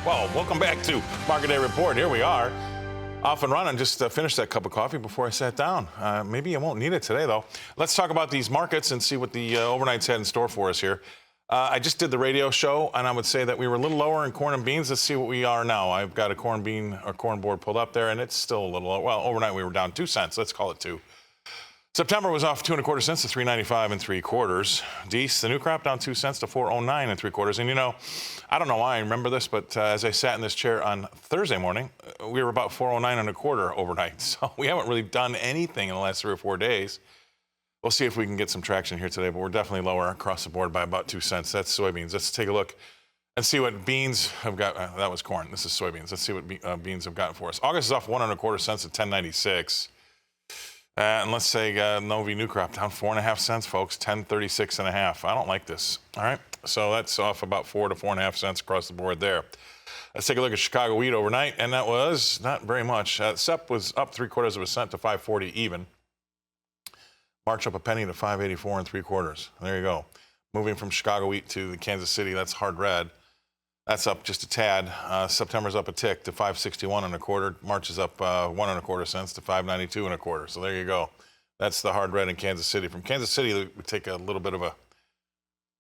Well, welcome back to Market Day Report. Here we are, off and running. Just finished that cup of coffee before I sat down. Maybe I won't need it today, though. Let's talk about these markets and see what the overnight's had in store for us here. I just did the radio show, and I would say that we were a little lower in corn and beans. Let's see what we are now. I've got a corn board pulled up there, and it's still a little low. Well, overnight we were down 2 cents. Let's call it 2. September was off 2 1/4 cents to 3.95 3/4. Dees, the new crop, down 2 cents to 4.09 3/4. And you know, I don't know why I remember this, but as I sat in this chair on Thursday morning, we were about 4.09 1/4 overnight. So we haven't really done anything in the last 3 or 4 days. We'll see if we can get some traction here today, but we're definitely lower across the board by about 2 cents. That's soybeans. Let's take a look and see what beans have got. That was corn. This is soybeans. Let's see what beans have gotten for us. August is off 1 1/4 cents at 10.96. And let's say Novi new crop down 4.5 cents, folks, 10.36.5. I don't like this. All right, so that's off about 4 to 4.5 cents across the board there. Let's take a look at Chicago wheat overnight, and that was not very much. CEP was up 3/4 cent to 5.40 even. March up a penny to 5.84 3/4. There you go. Moving from Chicago wheat to the Kansas City, that's hard red. That's up just a tad. September's up a tick to 5.61 1/4. March is up 1 1/4 cents to 5.92 1/4. So there you go. That's the hard red in Kansas City. From Kansas City, we take a little bit of a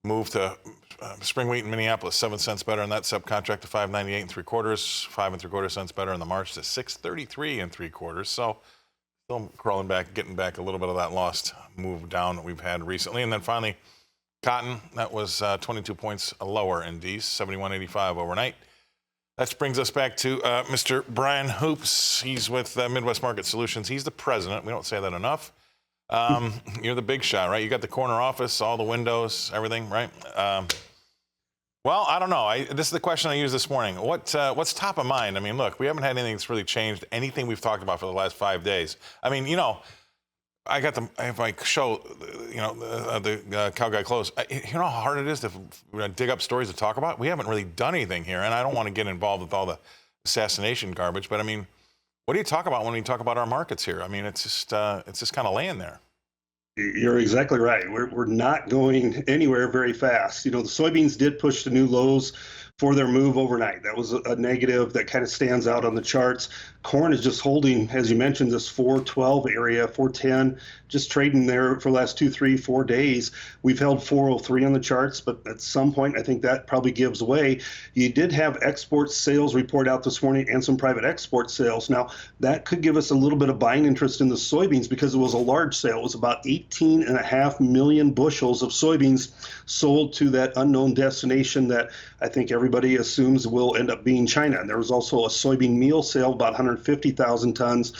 move to spring wheat in Minneapolis, 7 cents better in that sub contract to 5.98 3/4. 5 3/4 cents better in the March to 6.33 3/4. So still crawling back, getting back a little bit of that lost move down that we've had recently. And then finally, cotton, that was 22 points lower in D's, 71.85 overnight. That brings us back to Mr. Brian Hoops. He's with Midwest Market Solutions. He's the president. We don't say that enough. You're the big shot, right? You got the corner office, all the windows, everything, right? Well, I don't know. This is the question I used this morning. What's top of mind? I mean, look, we haven't had anything that's really changed anything we've talked about for the last 5 days. I mean, you know, I have my show, you know, the Cow Guy Close. You know how hard it is to dig up stories to talk about? We haven't really done anything here, and I don't want to get involved with all the assassination garbage, but I mean, what do you talk about when we talk about our markets here? I mean, it's just kind of laying there. You're exactly right. We're not going anywhere very fast. You know, the soybeans did push to new lows for their move overnight. That was a negative that kind of stands out on the charts. Corn is just holding, as you mentioned, this 412 area, 410, just trading there for the last 2, 3, 4 days. We've held 403 on the charts, but at some point, I think that probably gives way. You did have export sales report out this morning and some private export sales. Now, that could give us a little bit of buying interest in the soybeans because it was a large sale. It was about 18.5 million bushels of soybeans sold to that unknown destination that I think everybody assumes will end up being China. And there was also a soybean meal sale, about 150,000 tons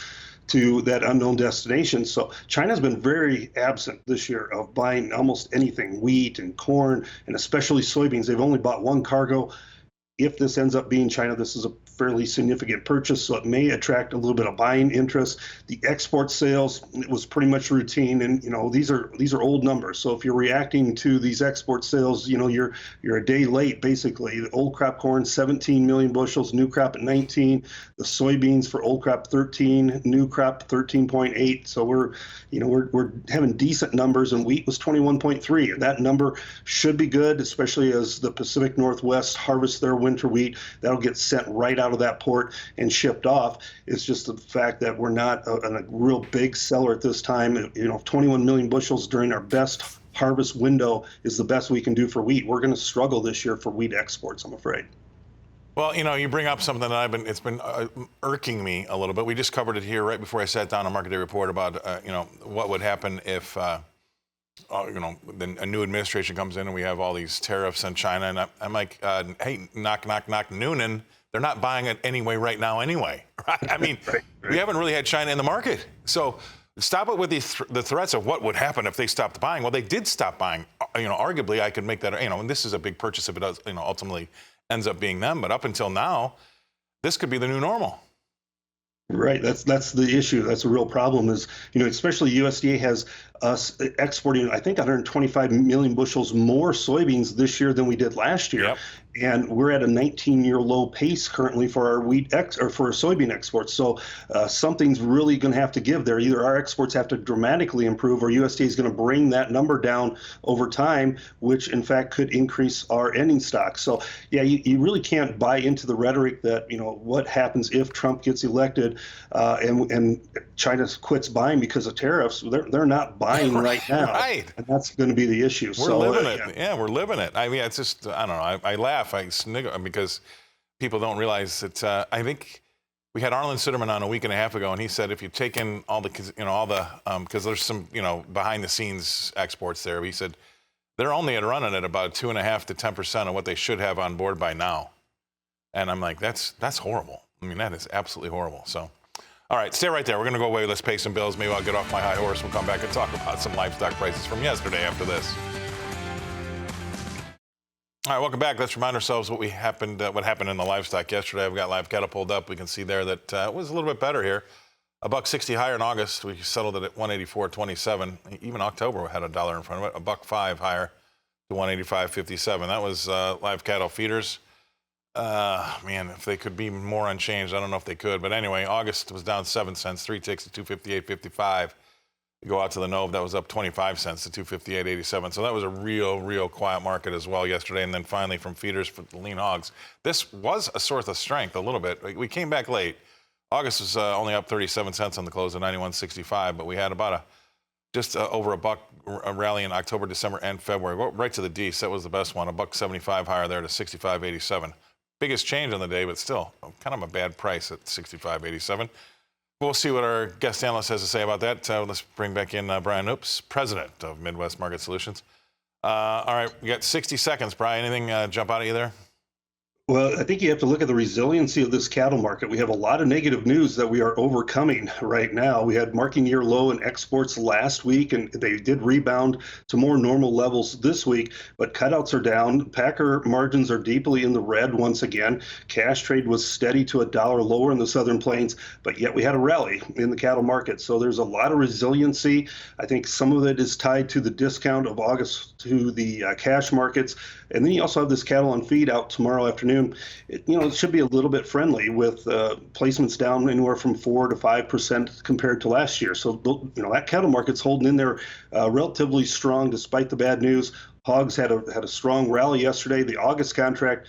to that unknown destination. So China's been very absent this year of buying almost anything, wheat and corn, and especially soybeans. They've only bought one cargo. If this ends up being China, this is a fairly significant purchase, so it may attract a little bit of buying interest. The export sales, it was pretty much routine, and you know these are old numbers. So if you're reacting to these export sales, you know you're a day late basically. The old crop corn 17 million bushels, new crop at 19. The soybeans for old crop 13, new crop 13.8. So we're having decent numbers, and wheat was 21.3. And that number should be good, especially as the Pacific Northwest harvests their winter wheat. That'll get sent right out of that port and shipped off. It's just the fact that we're not a real big seller at this time. You know, 21 million bushels during our best harvest window is the best we can do for wheat. We're going to struggle this year for wheat exports, I'm afraid. Well, you know, you bring up something that it's been irking me a little bit. We just covered it here right before I sat down on Market Day Report about, you know, what would happen if, you know, then a new administration comes in and we have all these tariffs on China. And I'm like, hey, knock, knock, knock, Noonan. They're not buying it anyway right now anyway. Right? I mean, we haven't really had China in the market. So stop it with the threats of what would happen if they stopped buying. Well, they did stop buying. You know, arguably, I could make that, you know, and this is a big purchase if it does, you know, ultimately ends up being them. But up until now, this could be the new normal. Right. That's the issue. That's a real problem is, you know, especially USDA has us exporting, I think, 125 million bushels more soybeans this year than we did last year. Yep. and we're at a 19-year low pace currently for our for our soybean exports. So something's really going to have to give there. Either our exports have to dramatically improve, or USDA is going to bring that number down over time, which in fact could increase our ending stock. So yeah, you really can't buy into the rhetoric that what happens if Trump gets elected and China quits buying because of tariffs. They're not buying right now, Right. and that's going to be the issue. We're living it. Yeah, we're living it. I mean, it's just, I don't know. I laugh, I snigger because people don't realize that. I think we had Arlen Sitterman on a week and a half ago, and he said if you take in all the, because there's some, behind the scenes exports there. He said they're only running at about 2.5 to 10% of what they should have on board by now. And I'm like, that's horrible. I mean, that is absolutely horrible. So, all right, stay right there. We're going to go away. Let's pay some bills. Maybe I'll get off my high horse. We'll come back and talk about some livestock prices from yesterday after this. All right, welcome back. Let's remind ourselves what happened in the livestock yesterday. I've got live cattle pulled up. We can see there that it was a little bit better here. $1.60 higher in August. We settled it at 184.27. Even October had $1 in front of it. $1.05 higher to 185.57. That was live cattle feeders. Man, if they could be more unchanged, I don't know if they could. But anyway, August was down 7 cents, 3 ticks to 258.55. You go out to the Nove, that was up 25 cents to 258.87. So that was a real quiet market as well yesterday. And then finally from feeders for the lean hogs. This was a source of strength a little bit. We came back late. August was only up 37 cents on the close at 91.65, but we had about just over $1 rally in October, December, and February. Right to the D's. That was the best one. $1.75 higher there to 65.87. Biggest change on the day, but still kind of a bad price at 65.87. We'll see what our guest analyst has to say about that. Let's bring back in Brian Oops, president of Midwest Market Solutions. All right, we got 60 seconds. Brian, anything jump out at you there? Well, I think you have to look at the resiliency of this cattle market. We have a lot of negative news that we are overcoming right now. We had marking year low in exports last week, and they did rebound to more normal levels this week, but cutouts are down. Packer margins are deeply in the red once again. Cash trade was steady to $1 lower in the Southern Plains, but yet we had a rally in the cattle market. So there's a lot of resiliency. I think some of it is tied to the discount of August to the cash markets. And then you also have this cattle on feed out tomorrow afternoon. It should be a little bit friendly with placements down anywhere from 4 to 5% compared to last year. So, that cattle market's holding in there relatively strong despite the bad news. Hogs had a strong rally yesterday. The August contract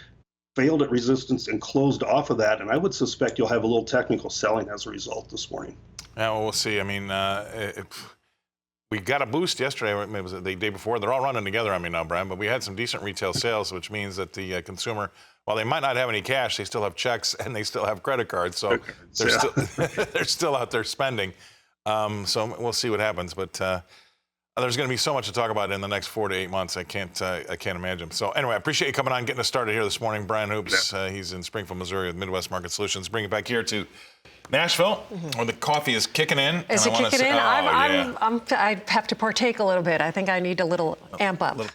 failed at resistance and closed off of that. And I would suspect you'll have a little technical selling as a result this morning. Yeah, well, we'll see. I mean, we got a boost yesterday. It was the day before. They're all running together on me now, Brian. But we had some decent retail sales, which means that the consumer, while they might not have any cash, they still have checks and they still have credit cards. So they're still out there spending. So we'll see what happens. But there's going to be so much to talk about in the next 4 to 8 months. I can't imagine. So anyway, I appreciate you coming on, getting us started here this morning. Brian Hoops, he's in Springfield, Missouri with Midwest Market Solutions. Bring it back here to Nashville, where the coffee is kicking in. Is it kicking in? I have to partake a little bit. I think I need a little amp up.